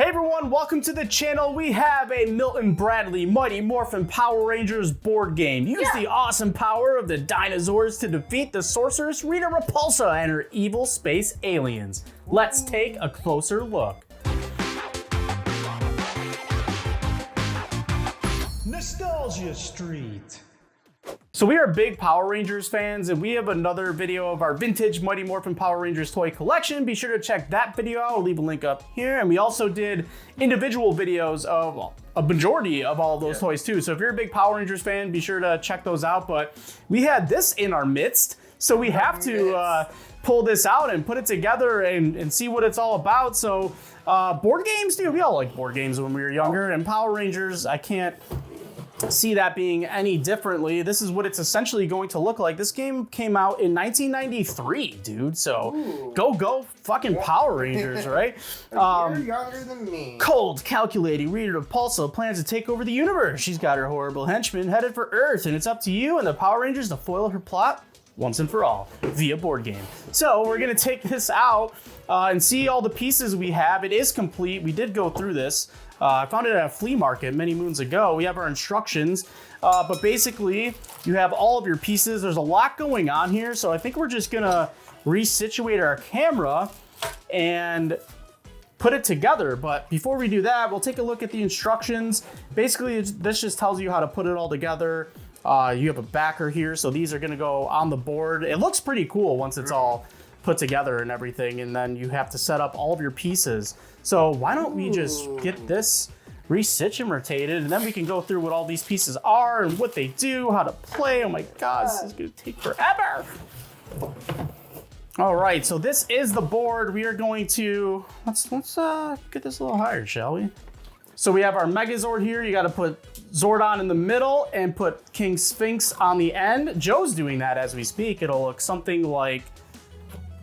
Hey everyone, welcome to the channel. We have a Milton Bradley Mighty Morphin Power Rangers board game. Use the awesome power of the dinosaurs to defeat the sorceress Rita Repulsa and her evil space aliens. Let's take a closer look. Nostalgia Street. So we are big Power Rangers fans, and we have another video of our vintage Mighty Morphin Power Rangers toy collection. Be sure to check that video out. I'll leave a link up here. And we also did individual videos of a majority of all of those toys too. So if you're a big Power Rangers fan, be sure to check those out. But we had this in our midst, so we have to pull this out and put it together and see what it's all about. So board games, dude, we all like board games when we were younger, and Power Rangers, I can't see that being any differently. This is what it's essentially going to look like. This game came out in 1993, dude. So go fucking Power Rangers, right? You're younger than me. Cold, calculating Rita Repulsa plans to take over the universe. She's got her horrible henchmen headed for Earth, and it's up to you and the Power Rangers to foil her plot once and for all via board game. So we're gonna take this out and see all the pieces we have. It is complete. We did go through this. I found it at a flea market many moons ago. We have our instructions, but basically you have all of your pieces. There's a lot going on here, so I think we're just gonna resituate our camera and put it together. But before we do that, we'll take a look at the instructions. Basically, this just tells you how to put it all together. You have a backer here, so these are gonna go on the board. It looks pretty cool once it's all put together and everything, and then you have to set up all of your pieces. So why don't we just get this resituated, and then we can go through what all these pieces are and what they do, how to play. Oh my God, this is gonna take forever. All right, so this is the board. We are going to, let's get this a little higher, shall we? So we have our Megazord here. You gotta put Zordon in the middle and put King Sphinx on the end. Joe's doing that as we speak. It'll look something like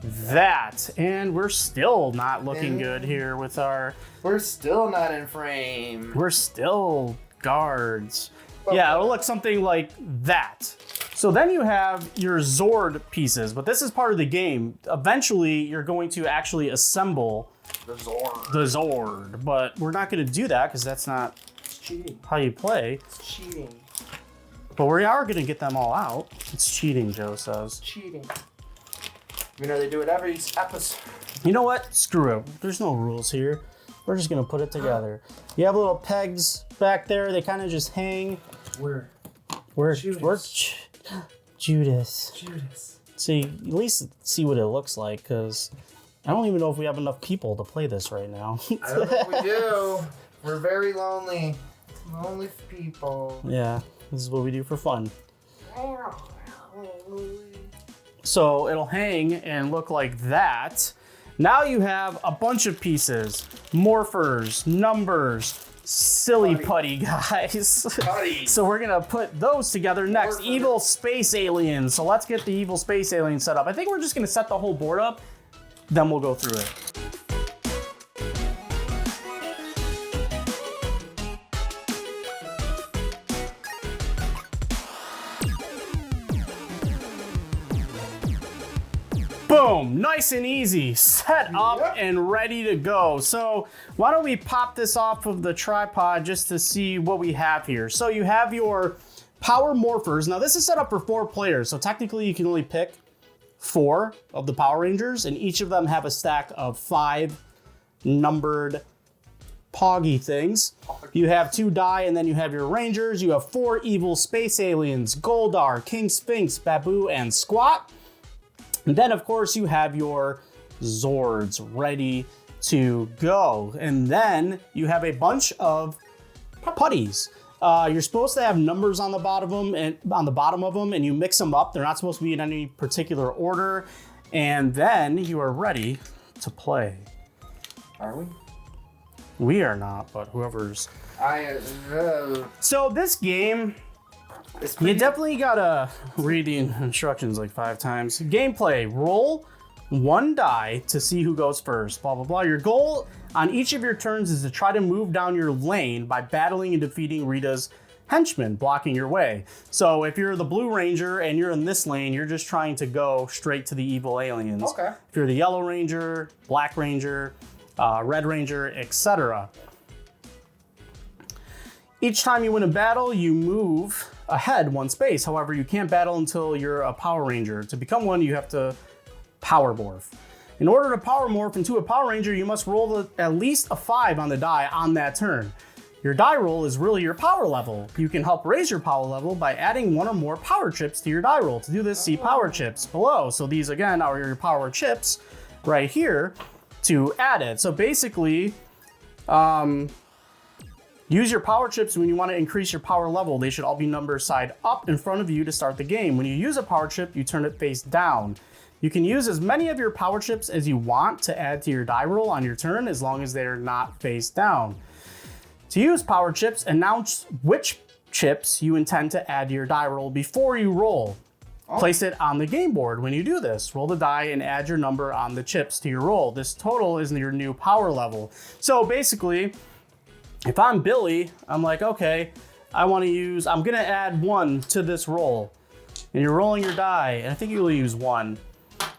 that, and we're still not looking good here with our... We're still not in frame. We're still guards. Yeah, it'll look something like that. So then you have your Zord pieces, but this is part of the game. Eventually, you're going to actually assemble The Zord. the Zord, but we're not going to do that because that's not Cheating. how you play. It's cheating. But we are going to get them all out. It's cheating, Joe says. Cheating. You know they do it every episode. You know what? Screw it. There's no rules here. We're just gonna put it together. You have little pegs back there. They kind of just hang. We're Judas. Judas. See, at least see what it looks like, because I don't even know if we have enough people to play this right now. I don't think we do. We're very lonely. Lonely people. Yeah, this is what we do for fun. So it'll hang and look like that. Now you have a bunch of pieces, morphers, numbers, silly putty guys. Putty. So we're gonna put those together next. Morpher. Evil space aliens. So let's get the evil space alien set up. I think we're just gonna set the whole board up, then we'll go through it. Boom, nice and easy, set up and ready to go. So why don't we pop this off of the tripod just to see what we have here. So you have your power morphers. Now this is set up for 4 players, so technically you can only pick 4 of the Power Rangers, and each of them have a stack of 5 numbered poggy things. You have 2 die, and then you have your Rangers. You have 4 evil space aliens, Goldar, King Sphinx, Babu, and Squat. And then, of course, you have your Zords ready to go. And then you have a bunch of putties. You're supposed to have numbers on the bottom of them, and you mix them up. They're not supposed to be in any particular order. And then you are ready to play. Are we? We are not, but whoever's... So this game... You definitely gotta read the instructions like 5 times. Gameplay, roll 1 die to see who goes first, blah, blah, blah. Your goal on each of your turns is to try to move down your lane by battling and defeating Rita's henchmen, blocking your way. So if you're the Blue Ranger and you're in this lane, you're just trying to go straight to the evil aliens. Okay. If you're the Yellow Ranger, Black Ranger, Red Ranger, etc. Each time you win a battle, you move ahead one space. However, you can't battle until you're a Power Ranger. To become one, you have to Power Morph. In order to Power Morph into a Power Ranger, you must roll at least a 5 on the die on that turn. Your die roll is really your power level. You can help raise your power level by adding one or more power chips to your die roll. To do this, see power chips below. So these again are your power chips right here to add it. So basically, use your power chips when you want to increase your power level. They should all be number side up in front of you to start the game. When you use a power chip, you turn it face down. You can use as many of your power chips as you want to add to your die roll on your turn, as long as they're not face down. To use power chips, announce which chips you intend to add to your die roll before you roll. Place it on the game board. When you do this, roll the die and add your number on the chips to your roll. This total is your new power level. So basically, if I'm Billy, I'm like, okay, I'm gonna add 1 to this roll. And you're rolling your die, and I think you'll use 1.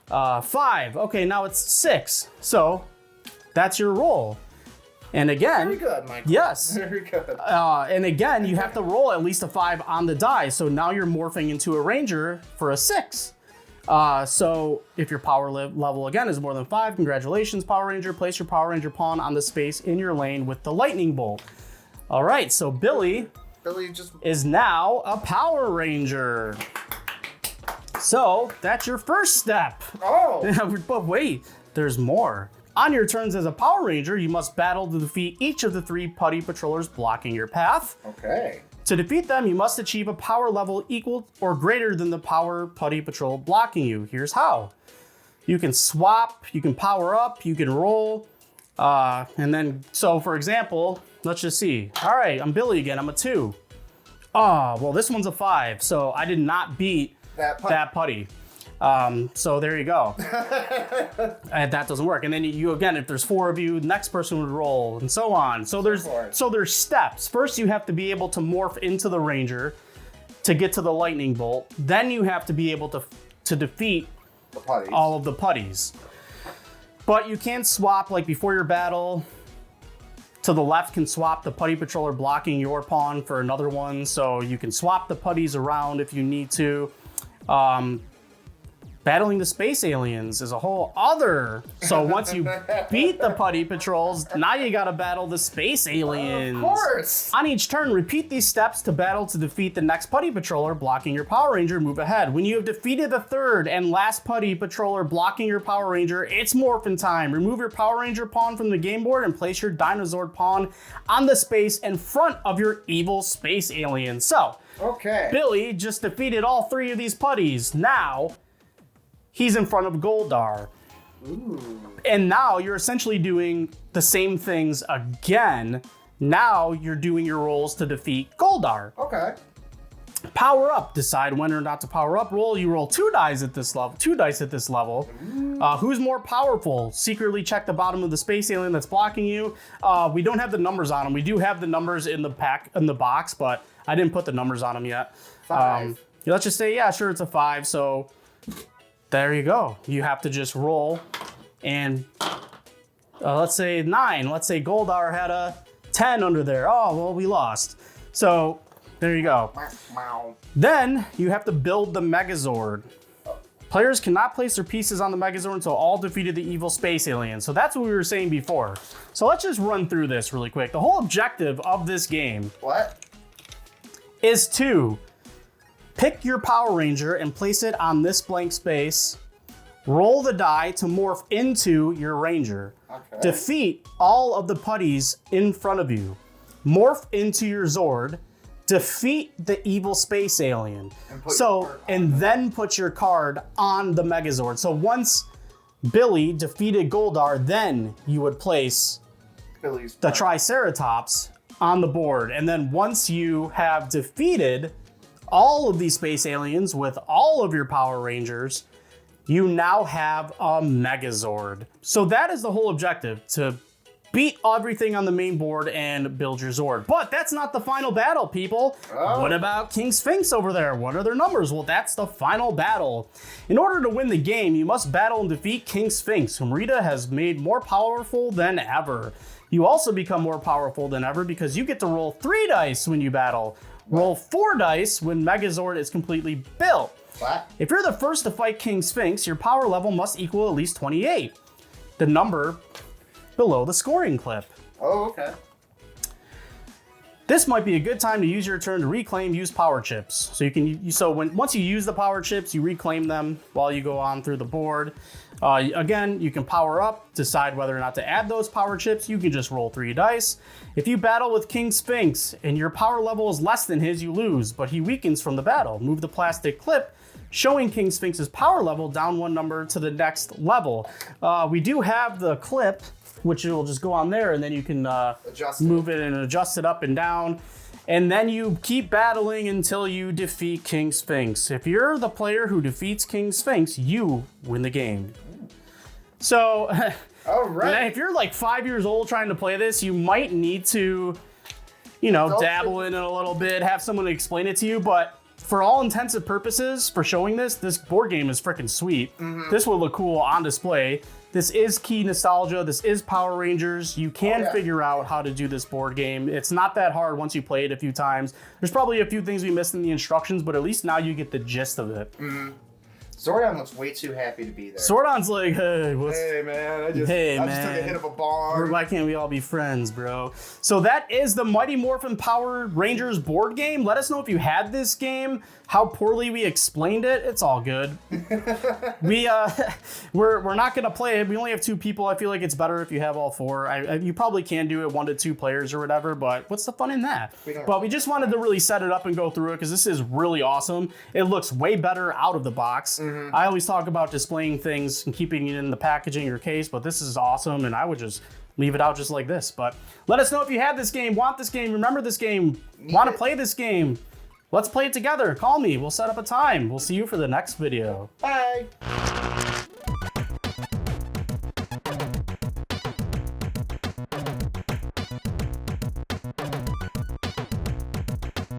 5, okay, now it's 6. So that's your roll. And again, Very good, Michael. Yes. Very good. And again, you have to roll at least a 5 on the die. So now you're morphing into a Ranger for a 6. So if your power level again is more than 5, congratulations, Power Ranger. Place your Power Ranger pawn on the space in your lane with the lightning bolt. All right, so Billy is now a Power Ranger. So that's your first step. Oh! But wait, there's more. On your turns as a Power Ranger, you must battle to defeat each of the 3 putty patrollers blocking your path. Okay. To defeat them, you must achieve a power level equal or greater than the power putty patrol blocking you. Here's how. You can swap, you can power up, you can roll, and then, so for example, let's just see. All right, I'm Billy again, I'm a 2. Well, this one's a 5, so I did not beat that putty. So there you go. And that doesn't work. And then you again, if there's 4 of you, the next person would roll, and so on. So there's steps. First, you have to be able to morph into the Ranger to get to the lightning bolt. Then you have to be able to defeat all of the putties. But you can swap, like before your battle, to the left can swap the putty patroller blocking your pawn for another one. So you can swap the putties around if you need to. Battling the space aliens is a whole other. So once you beat the putty patrols, now you gotta battle the space aliens. Of course. On each turn, repeat these steps to battle to defeat the next putty patroller blocking your Power Ranger. Move ahead. When you have defeated the 3rd and last putty patroller blocking your Power Ranger, it's Morphin time. Remove your Power Ranger pawn from the game board and place your Megazord pawn on the space in front of your evil space alien. So, okay. Billy just defeated all 3 of these putties. Now, he's in front of Goldar. Ooh. And now you're essentially doing the same things again. Now you're doing your rolls to defeat Goldar. Okay. Power up. Decide when or not to power up. Roll. You roll 2 dice at this level. 2 dice at this level. Who's more powerful? Secretly check the bottom of the space alien that's blocking you. We don't have the numbers on them. We do have the numbers in the box, but I didn't put the numbers on them yet. 5. Let's just say, yeah, sure, it's a 5. So there you go. You have to just roll, and let's say 9. Let's say Goldar had a 10 under there. Oh, well, we lost. So there you go. Then you have to build the Megazord. Players cannot place their pieces on the Megazord until all defeated the evil space alien. So that's what we were saying before. So let's just run through this really quick. The whole objective of this game is to pick your Power Ranger and place it on this blank space. Roll the die to morph into your Ranger. Okay. Defeat all of the putties in front of you. Morph into your Zord. Defeat the evil space alien. And then put your card on the Megazord. So once Billy defeated Goldar, then you would place the Triceratops on the board. And then once you have defeated all of these space aliens with all of your Power Rangers, you now have a Megazord. So that is the whole objective, to beat everything on the main board and build your Zord. But that's not the final battle, people. Oh. What about King Sphinx over there? What are their numbers? Well, that's the final battle. In order to win the game, you must battle and defeat King Sphinx, whom Rita has made more powerful than ever. You also become more powerful than ever because you get to roll 3 dice when you battle. Roll 4 dice when Megazord is completely built. What? If you're the first to fight King Sphinx, your power level must equal at least 28. The number below the scoring clip. Oh, okay. This might be a good time to use your turn to reclaim used power chips. So once you use the power chips, you reclaim them while you go on through the board. Again, you can power up, decide whether or not to add those power chips. You can just roll 3 dice. If you battle with King Sphinx and your power level is less than his, you lose, but he weakens from the battle. Move the plastic clip showing King Sphinx's power level down 1 number to the next level. We do have the clip, which will just go on there, and then you can move it and adjust it up and down. And then you keep battling until you defeat King Sphinx. If you're the player who defeats King Sphinx, you win the game. So, all right. If you're like 5 years old trying to play this, you might need to, dabble in it a little bit, have someone explain it to you, but for all intents and purposes, for showing this board game is freaking sweet. Mm-hmm. This will look cool on display. This is key nostalgia. This is Power Rangers. You can figure out how to do this board game. It's not that hard once you play it a few times. There's probably a few things we missed in the instructions, but at least now you get the gist of it. Mm-hmm. Zordon looks way too happy to be there. Zordon's like, hey, hey man, I just took a hit of a bomb. Why can't we all be friends, bro? So that is the Mighty Morphin Power Rangers board game. Let us know if you had this game, how poorly we explained it. It's all good. We're not gonna play it. We only have 2 people. I feel like it's better if you have all 4. You probably can do it 1 to 2 players or whatever, but what's the fun in that? But we just wanted to really set it up and go through it because this is really awesome. It looks way better out of the box. Mm-hmm. I always talk about displaying things and keeping it in the packaging or case, but this is awesome, and I would just leave it out just like this. But let us know if you have this game, want this game, remember this game, want to play this game. Let's play it together. Call me. We'll set up a time. We'll see you for the next video. Bye.